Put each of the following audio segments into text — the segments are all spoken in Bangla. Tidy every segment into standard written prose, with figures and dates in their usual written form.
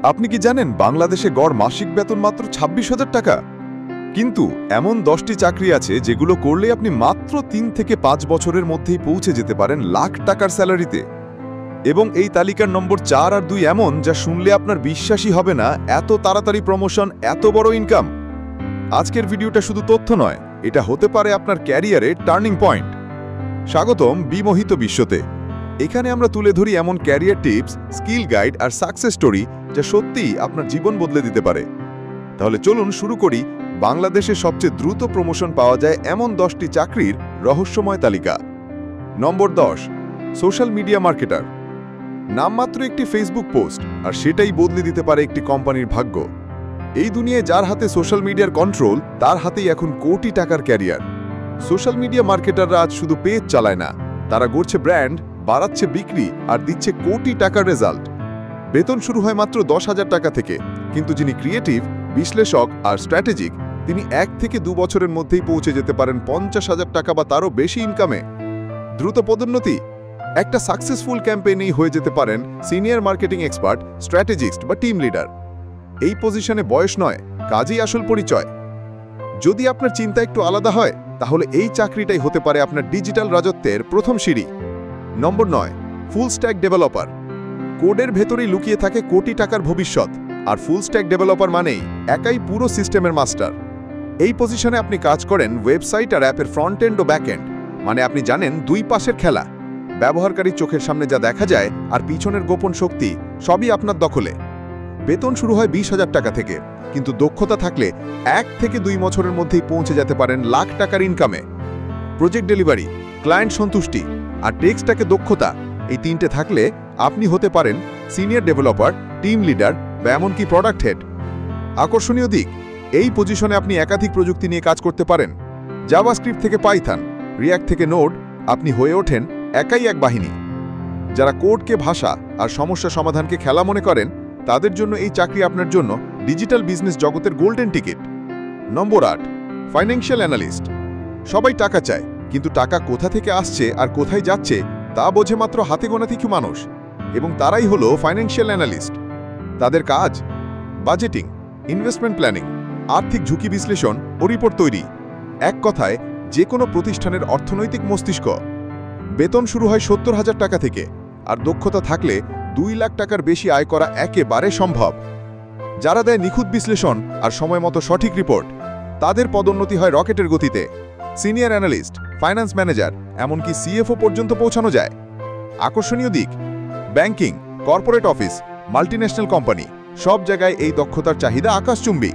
আপনি কি জানেন বাংলাদেশে গড় মাসিক বেতন মাত্র 26,000 টাকা? কিন্তু এমন 10টি চাকরি আছে যেগুলো করলে আপনি মাত্র 3 থেকে 5 বছরের মধ্যেই পৌঁছে যেতে পারেন লাখ টাকার স্যালারিতে। এবং এই তালিকার নম্বর 4 আর 2 এমন যা শুনলে আপনার বিশ্বাসই হবে না, এত তাড়াতাড়ি প্রমোশন, এত বড় ইনকাম। আজকের ভিডিওটা শুধু তথ্য নয়, এটা হতে পারে আপনার ক্যারিয়ারে টার্নিং পয়েন্ট। স্বাগতম বিমোহিত বিশ্বতে। এখানে আমরা তুলে ধরি এমন ক্যারিয়ার টিপস, স্কিল গাইড আর সাকসেস স্টোরি যা সত্যিই আপনার জীবন বদলে দিতে পারে। তাহলে চলুন শুরু করি বাংলাদেশে সবচেয়ে দ্রুত প্রমোশন পাওয়া যায় এমন 10টি চাকরির রহস্যময় তালিকা। নম্বর 10, সোশ্যাল মিডিয়া মার্কেটার। নামমাত্র একটি ফেসবুক পোস্ট আর সেটাই বদলে দিতে পারে একটি কোম্পানির ভাগ্য। এই দুনিয়ায় যার হাতে সোশ্যাল মিডিয়ার কন্ট্রোল, তার হাতেই এখন কোটি টাকার ক্যারিয়ার। সোশ্যাল মিডিয়া মার্কেটাররা আজ শুধু পেজ চালায় না, তারা গড়ছে ব্র্যান্ড, বাড়াচ্ছে বিক্রি আর দিচ্ছে কোটি টাকার রেজাল্ট। বেতন শুরু হয় মাত্র 10,000 টাকা থেকে, কিন্তু যিনি ক্রিয়েটিভ, বিশ্লেষক আর স্ট্র্যাটেজিক, তিনি 1 থেকে 2 বছরের মধ্যেই পৌঁছে যেতে পারেন 50,000 টাকা বা তারও বেশি ইনকামে। দ্রুত পদোন্নতি, একটা সাকসেসফুল ক্যাম্পেইনেই হয়ে যেতে পারেন সিনিয়র মার্কেটিং এক্সপার্ট, স্ট্র্যাটেজিস্ট বা টিম লিডার। এই পজিশনে বয়স নয়, কাজই আসল পরিচয়। যদি আপনার চিন্তা একটু আলাদা হয়, তাহলে এই চাকরিটাই হতে পারে আপনার ডিজিটাল রাজত্বের প্রথম সিঁড়ি। নম্বর 9, ফুল স্ট্যাক ডেভেলপার। কোডের ভেতরেই লুকিয়ে থাকে কোটি টাকার ভবিষ্যৎ, আর ফুল স্ট্যাক ডেভেলপার মানেই একাই পুরো সিস্টেমের মাস্টার। এই পজিশনে আপনি কাজ করেন ওয়েবসাইট আর অ্যাপের ফ্রন্ট এন্ড ও ব্যাক এন্ড, মানে আপনি জানেন দুই পাশের খেলা। ব্যবহারকারীর চোখের সামনে যা দেখা যায় আর পিছনের গোপন শক্তি সবই আপনার দখলে। বেতন শুরু হয় 20,000 টাকা থেকে, কিন্তু দক্ষতা থাকলে 1 থেকে 2 বছরের মধ্যেই পৌঁছে যেতে পারেন লাখ টাকার ইনকামে। প্রজেক্ট ডেলিভারি, ক্লায়েন্ট সন্তুষ্টি আর টেক্সটাকে দক্ষতা, এই 3টে থাকলে আপনি হতে পারেন সিনিয়র ডেভেলপার, টিম লিডার বা এমনকি প্রোডাক্ট হেড। আকর্ষণীয় দিক, এই পজিশনে আপনি একাধিক প্রযুক্তি নিয়ে কাজ করতে পারেন। জাভাস্ক্রিপ্ট থেকে পাইথন, রিয়াক্ট থেকে নোড, আপনি হয়ে ওঠেন একাই এক বাহিনী। যারা কোডকে ভাষা আর সমস্যা সমাধানকে খেলা মনে করেন, তাদের জন্য এই চাকরি আপনার জন্য ডিজিটাল বিজনেস জগতের গোল্ডেন টিকিট। নম্বর 8, ফাইন্যান্সিয়াল অ্যানালিস্ট। সবাই টাকা চায়, কিন্তু টাকা কোথা থেকে আসছে আর কোথায় যাচ্ছে তা বোঝে মাত্র হাতে গোনা কিছু মানুষ, এবং তারাই হলো ফাইন্যান্সিয়াল অ্যানালিস্ট। তাদের কাজ বাজেটিং, ইনভেস্টমেন্ট প্ল্যানিং, আর্থিক ঝুঁকি বিশ্লেষণ ও রিপোর্ট তৈরি। এক কথায় যে কোনো প্রতিষ্ঠানের অর্থনৈতিক মস্তিষ্ক। বেতন শুরু হয় 70,000 টাকা থেকে, আর দক্ষতা থাকলে 2 লাখ টাকার বেশি আয় করা একেবারে সম্ভব। যারা দেয় নিখুঁত বিশ্লেষণ আর সময় মতো সঠিক রিপোর্ট, তাদের পদোন্নতি হয় রকেটের গতিতে। সিনিয়র অ্যানালিস্ট, ফাইন্যান্স ম্যানেজার, এমনকি সিএফও পর্যন্ত পৌঁছানো যায়। আকর্ষণীয় দিক, banking, corporate office, multinational company, সব জায়গায় এই দক্ষতার চাহিদা আকাশচুম্বী,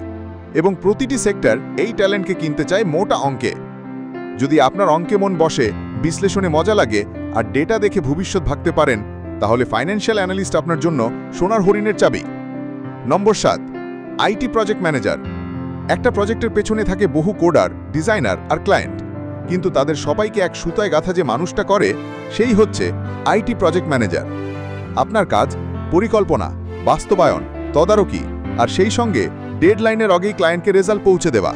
এবং প্রতিটি সেক্টর এই ট্যালেন্টকে কিনতে চায় মোটা অঙ্কে। যদি আপনার অঙ্কে মন বসে, বিশ্লেষণে মজা লাগে আর ডেটা দেখে ভবিষ্যৎ ভাবতে পারেন, তাহলে ফাইন্যান্সিয়াল অ্যানালিস্ট আপনার জন্য সোনার হরিণের চাবি। নম্বর 7, আইটি প্রজেক্ট ম্যানেজার। একটা প্রজেক্টের পেছনে থাকে বহু কোডার, ডিজাইনার আর ক্লায়েন্ট, কিন্তু তাদের সবাইকে এক সুতায় গাঁথা যে মানুষটা করে, সেই হচ্ছে আইটি প্রজেক্ট ম্যানেজার। আপনার কাজ পরিকল্পনা, বাস্তবায়ন, তদারকি আর সেই সঙ্গে ডেডলাইনের আগেই ক্লায়েন্টকে রেজাল্ট পৌঁছে দেওয়া।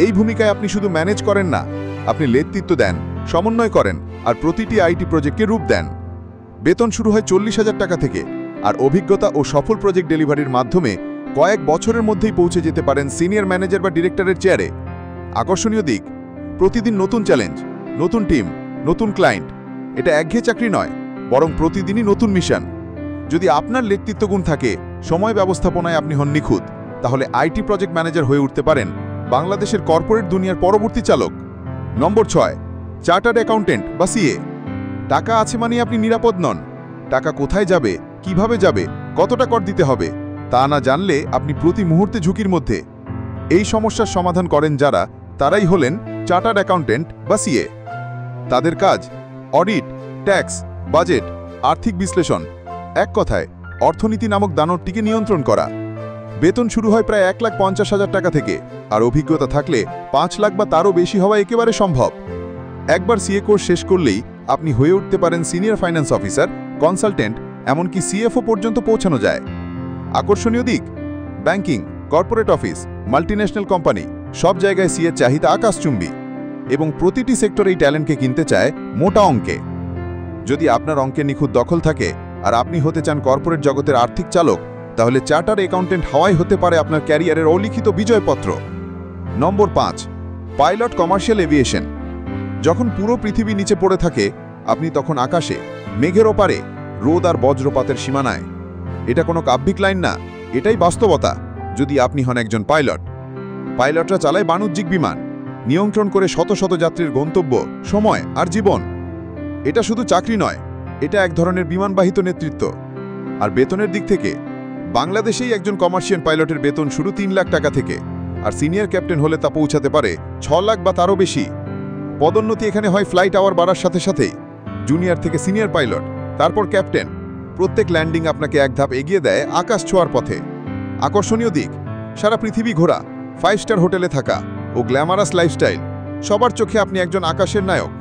এই ভূমিকায় আপনি শুধু ম্যানেজ করেন না, আপনি নেতৃত্ব দেন, সমন্বয় করেন আর প্রতিটি আইটি প্রজেক্টকে রূপ দেন। বেতন শুরু হয় 40,000 টাকা থেকে, আর অভিজ্ঞতা ও সফল প্রজেক্ট ডেলিভারির মাধ্যমে কয়েক বছরের মধ্যেই পৌঁছে যেতে পারেন সিনিয়র ম্যানেজার বা ডিরেক্টরের চেয়ারে। আকর্ষণীয় দিক, প্রতিদিন নতুন চ্যালেঞ্জ, নতুন টিম, নতুন ক্লায়েন্ট। এটা একঘেয়ে চাকরি নয়, বরং প্রতিদিনই নতুন মিশন। যদি আপনার নেতৃত্বগুণ থাকে, সময় ব্যবস্থাপনায় আপনি হন নিখুঁত, তাহলে আইটি প্রজেক্ট ম্যানেজার হয়ে উঠতে পারেন বাংলাদেশের কর্পোরেট দুনিয়ার পরবর্তী চালক। নম্বর 6, চার্টার্ড অ্যাকাউন্টেন্ট বা সিএ। টাকা আছে মানে আপনি নিরাপদ নন। টাকা কোথায় যাবে, কিভাবে যাবে, কতটা কর দিতে হবে, তা না জানলে আপনি প্রতি মুহূর্তে ঝুঁকির মধ্যে। এই সমস্যার সমাধান করেন যারা, তারাই হলেন চার্টার্ড অ্যাকাউন্টেন্ট বা সিএ। তাদের কাজ অডিট, ট্যাক্স, বাজেট, আর্থিক বিশ্লেষণ, এক কথায় অর্থনীতি নামক দানবটিকে নিয়ন্ত্রণ করা। বেতন শুরু হয় প্রায় 1,50,000 টাকা থেকে, আর অভিজ্ঞতা থাকলে 5 লাখ বা তারও বেশি হওয়া একেবারে সম্ভব। একবার সিএ কোর্স শেষ করলেই আপনি হয়ে উঠতে পারেন সিনিয়র ফাইন্যান্স অফিসার, কনসালটেন্ট, এমনকি সিএফও পর্যন্ত পৌঁছানো যায়। আকর্ষণীয় দিক, banking, corporate office, multinational company, সব জায়গায় সিএর চাহিদা আকাশচুম্বী, এবং প্রতিটি সেক্টর এই ট্যালেন্টকে কিনতে চায় মোটা অঙ্কে। যদি আপনার অঙ্কে নিখুঁত দখল থাকে আর আপনি হতে চান কর্পোরেট জগতের আর্থিক চালক, তাহলে চার্টার অ্যাকাউন্টেন্ট হওয়াই হতে পারে আপনার ক্যারিয়ারের অলিখিত বিজয়পত্র। নম্বর 5, পাইলট কমার্শিয়াল এভিয়েশন। যখন পুরো পৃথিবী নিচে পড়ে থাকে, আপনি তখন আকাশে, মেঘের ওপারে, রোদ আর বজ্রপাতের সীমানায়। এটা কোনো কাব্যিক লাইন না, এটাই বাস্তবতা যদি আপনি হন একজন পাইলট। পাইলটরা চালায় বাণিজ্যিক বিমান, নিয়ন্ত্রণ করে শত শত যাত্রীর গন্তব্য, সময় আর জীবন। এটা শুধু চাকরি নয়, এটা এক ধরনের বিমানবাহিত নেতৃত্ব। আর বেতনের দিক থেকে বাংলাদেশেই একজন কমার্শিয়াল পাইলটের বেতন শুরু 3 লাখ টাকা থেকে, আর সিনিয়র ক্যাপ্টেন হলে তা পৌঁছাতে পারে 6 লাখ বা তারও বেশি। পদোন্নতি এখানে হয় ফ্লাইট আওয়ার বাড়ার সাথে সাথেই, জুনিয়র থেকে সিনিয়র পাইলট, তারপর ক্যাপ্টেন। প্রত্যেক ল্যান্ডিং আপনাকে এক ধাপ এগিয়ে দেয় আকাশ ছোঁয়ার পথে। আকর্ষণীয় দিক, সারা পৃথিবী ঘোরা, 5 স্টার হোটেলে থাকা ও গ্ল্যামারাস লাইফস্টাইল, সবার চোখে আপনি একজন আকাশের নায়ক।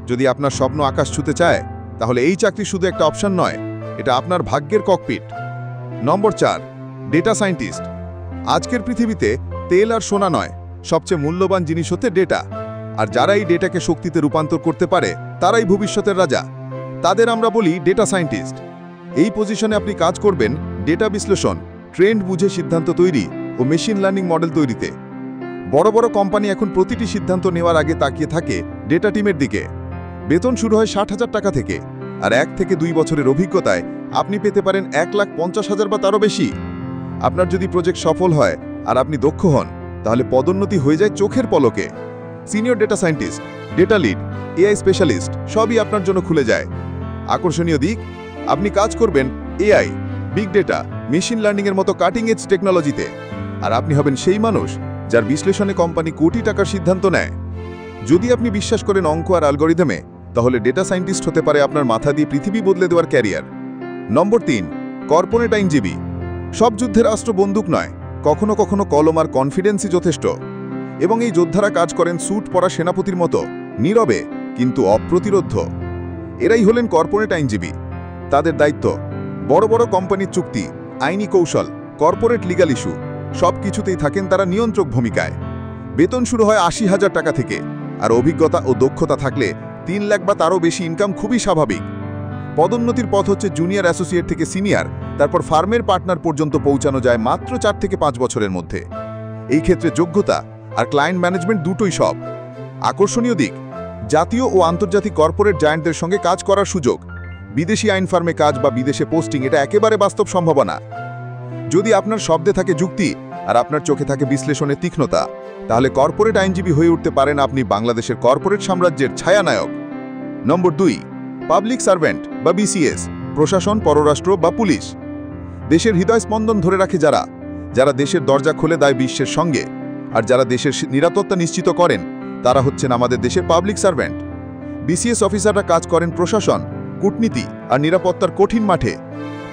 যদি আপনার স্বপ্ন আকাশ ছুঁতে চায়, তাহলে এই চাকরি শুধু একটা অপশন নয়, এটা আপনার ভাগ্যের ককপিট। নম্বর 4, ডেটা সায়েন্টিস্ট। আজকের পৃথিবীতে তেল আর সোনা নয়, সবচেয়ে মূল্যবান জিনিস হতে ডেটা। আর যারা এই ডেটাকে শক্তিতে রূপান্তর করতে পারে, তারাই ভবিষ্যতের রাজা। তাদের আমরা বলি ডেটা সায়েন্টিস্ট। এই পজিশনে আপনি কাজ করবেন ডেটা বিশ্লেষণ, ট্রেন্ড বুঝে সিদ্ধান্ত তৈরি ও মেশিন লার্নিং মডেল তৈরিতে। বড় বড় কোম্পানি এখন প্রতিটি সিদ্ধান্ত নেওয়ার আগে তাকিয়ে থাকে ডেটা টিমের দিকে। বেতন শুরু হয় 60,000 টাকা থেকে, আর 1 থেকে 2 বছরের অভিজ্ঞতায় আপনি পেতে পারেন 1,50,000 বা তারও বেশি। আপনার যদি প্রজেক্ট সফল হয় আর আপনি দক্ষ হন, তাহলে পদোন্নতি হয়ে যায় চোখের পলকে। Senior data scientist, data lead, AI specialist সবই আপনার জন্য খুলে যায়। আকর্ষণীয় দিক, আপনি কাজ করবেন এআই, বিগ ডেটা, মেশিন লার্নিংয়ের মতো কাটিং এজ টেকনোলজিতে। আর আপনি হবেন সেই মানুষ যার বিশ্লেষণে কোম্পানি কোটি টাকার সিদ্ধান্ত নেয়। যদি আপনি বিশ্বাস করেন অঙ্ক আর অ্যালগরিদমে, তাহলে ডেটা সায়েন্টিস্ট হতে পারে আপনার মাথা দিয়ে পৃথিবী বদলে দেওয়ার ক্যারিয়ার। নম্বর 3, কর্পোরেট আইনজীবী। সব যুদ্ধের অস্ত্র বন্দুক নয়, কখনো কখনো কলম আর কনফিডেন্সই যথেষ্ট। এবং এই যোদ্ধারা কাজ করেন স্যুট পরা সেনাপতির মতো, নীরবে কিন্তু অপ্রতিরোধ্য। এরাই হলেন কর্পোরেট আইনজীবী। তাদের দায়িত্ব বড় বড় কোম্পানির চুক্তি, আইনি কৌশল, কর্পোরেট লিগ্যাল ইস্যু, সব কিছুতেই থাকেন তারা নিয়ন্ত্রক ভূমিকায়। বেতন শুরু হয় 80,000 টাকা থেকে, আর অভিজ্ঞতা ও দক্ষতা থাকলে 3 লাখ বা তারও বেশি ইনকাম খুবই স্বাভাবিক। পদোন্নতির পথ হচ্ছে জুনিয়র অ্যাসোসিয়েট থেকে সিনিয়র, তারপর ফার্মের পার্টনার পর্যন্ত পৌঁছানো যায় মাত্র 4 থেকে 5 বছরের মধ্যে। এই ক্ষেত্রে যোগ্যতা আর ক্লায়েন্ট ম্যানেজমেন্ট দুটোই সব। আকর্ষণীয় দিক, জাতীয় ও আন্তর্জাতিক কর্পোরেট জায়ান্টদের সঙ্গে কাজ করার সুযোগ। বিদেশি আইন ফার্মে কাজ বা বিদেশে পোস্টিং, এটা একেবারে বাস্তব সম্ভাবনা। যদি আপনার শব্দে থাকে যুক্তি আর আপনার চোখে থাকে বিশ্লেষণের তীক্ষ্ণতা, তাহলে কর্পোরেট আইনজীবী হয়ে উঠতে পারেন আপনি বাংলাদেশের কর্পোরেট সাম্রাজ্যের ছায়ানায়ক। নম্বর 2, পাবলিক সার্ভেন্ট বা বিসিএস, প্রশাসন, পররাষ্ট্র বা পুলিশ। দেশের হৃদয় স্পন্দন ধরে রাখে যারা, যারা দেশের দরজা খুলে দেয় বিশ্বের সঙ্গে, আর যারা দেশের নিরাপত্তা নিশ্চিত করেন, তারা হচ্ছেন আমাদের দেশের পাবলিক সার্ভেন্ট। বিসিএস অফিসাররা কাজ করেন প্রশাসন, কূটনীতি আর নিরাপত্তার কঠিন মাঠে।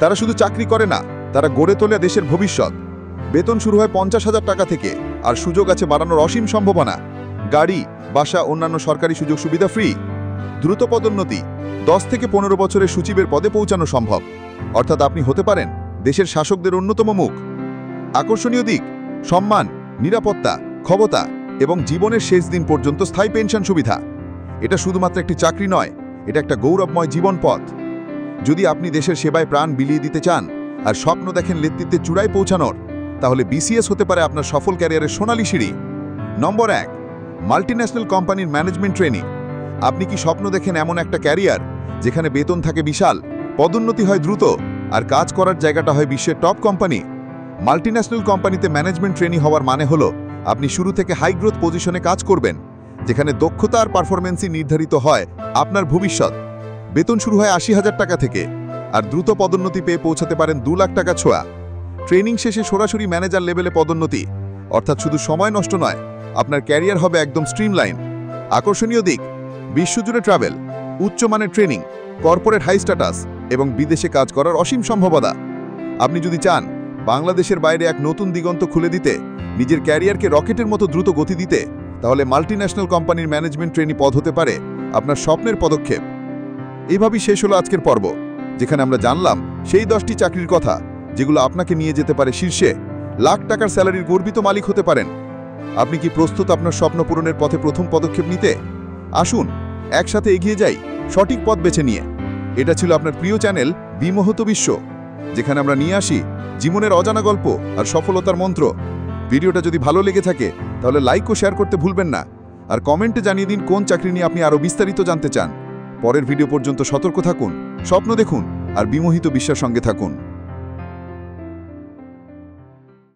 তারা শুধু চাকরি করে না, তারা গড়ে তোলে দেশের ভবিষ্যৎ। বেতন শুরু হয় 50,000 টাকা থেকে, আর সুযোগ আছে বাড়ানোর অসীম সম্ভাবনা। গাড়ি, বাসা, অন্যান্য সরকারি সুযোগ সুবিধা ফ্রি। দ্রুত পদোন্নতি, 10 থেকে 15 বছরের সচিবের পদে পৌঁছানো সম্ভব। অর্থাৎ আপনি হতে পারেন দেশের শাসকদের অন্যতম মুখ। আকর্ষণীয় দিক, সম্মান, নিরাপত্তা, ক্ষমতা এবং জীবনের শেষ দিন পর্যন্ত স্থায়ী পেনশন সুবিধা। এটা শুধুমাত্র একটি চাকরি নয়, এটা একটা গৌরবময় জীবন পথ। যদি আপনি দেশের সেবায় প্রাণ বিলিয়ে দিতে চান আর স্বপ্ন দেখেন নেতৃত্বের চূড়ায় পৌঁছানোর, তাহলে বিসিএস হতে পারে আপনার সফল ক্যারিয়ারের সোনালী সিঁড়ি। নম্বর 1, মাল্টিন্যাশনাল কোম্পানির ম্যানেজমেন্ট ট্রেনিং। আপনি কি স্বপ্ন দেখেন এমন একটা ক্যারিয়ার যেখানে বেতন থাকে বিশাল, পদোন্নতি হয় দ্রুত, আর কাজ করার জায়গাটা হয় বিশ্বের টপ কোম্পানি? মাল্টিন্যাশনাল কোম্পানিতে ম্যানেজমেন্ট ট্রেনি হওয়ার মানে হলো আপনি শুরু থেকে হাই গ্রোথ পজিশনে কাজ করবেন, যেখানে দক্ষতা আর পারফরমেন্সই নির্ধারিত হয় আপনার ভবিষ্যৎ। বেতন শুরু হয় 80,000 টাকা থেকে, আর দ্রুত পদোন্নতি পেয়ে পৌঁছাতে পারেন 2 লাখ টাকা ছোঁয়া। ট্রেনিং শেষে সরাসরি ম্যানেজার লেভেলে পদোন্নতি, অর্থাৎ শুধু সময় নষ্ট নয়, আপনার ক্যারিয়ার হবে একদম স্ট্রিমলাইন। আকর্ষণীয় দিক, বিশ্বজুড়ে ট্রাভেল, উচ্চমানের ট্রেনিং, কর্পোরেট হাই স্ট্যাটাস এবং বিদেশে কাজ করার অসীম সম্ভাবনা। আপনি যদি চান বাংলাদেশের বাইরে এক নতুন দিগন্ত খুলে দিতে, নিজের ক্যারিয়ারকে রকেটের মতো দ্রুত গতি দিতে, তাহলে মাল্টিন্যাশনাল কোম্পানির ম্যানেজমেন্ট ট্রেনি পদ হতে পারে আপনার স্বপ্নের পদক্ষেপ। এইভাবেই শেষ হলো আজকের পর্ব, যেখানে আমরা জানলাম সেই 10টি চাকরির কথা যেগুলো আপনাকে নিয়ে যেতে পারে শীর্ষে। লাখ টাকার স্যালারির গর্বিত মালিক হতে পারেন। আপনি কি প্রস্তুত আপনার স্বপ্ন পূরণের পথে প্রথম পদক্ষেপ নিতে? আসুন একসাথে এগিয়ে যাই সঠিক পথ বেছে নিয়ে। এটা ছিল আপনার প্রিয় চ্যানেল বিমোহিত বিশ্ব, যেখানে আমরা নিয়ে আসি জীবনের অজানা গল্প আর সফলতার মন্ত্র। ভিডিওটা যদি ভালো লেগে থাকে তাহলে লাইক ও শেয়ার করতে ভুলবেন না। আর কমেন্টে জানিয়ে দিন কোন চাকরি নিয়ে আপনি আরও বিস্তারিত জানতে চান। পরের ভিডিও পর্যন্ত সতর্ক থাকুন, স্বপ্ন দেখুন আর বিমোহিত বিশ্বের সঙ্গে থাকুন।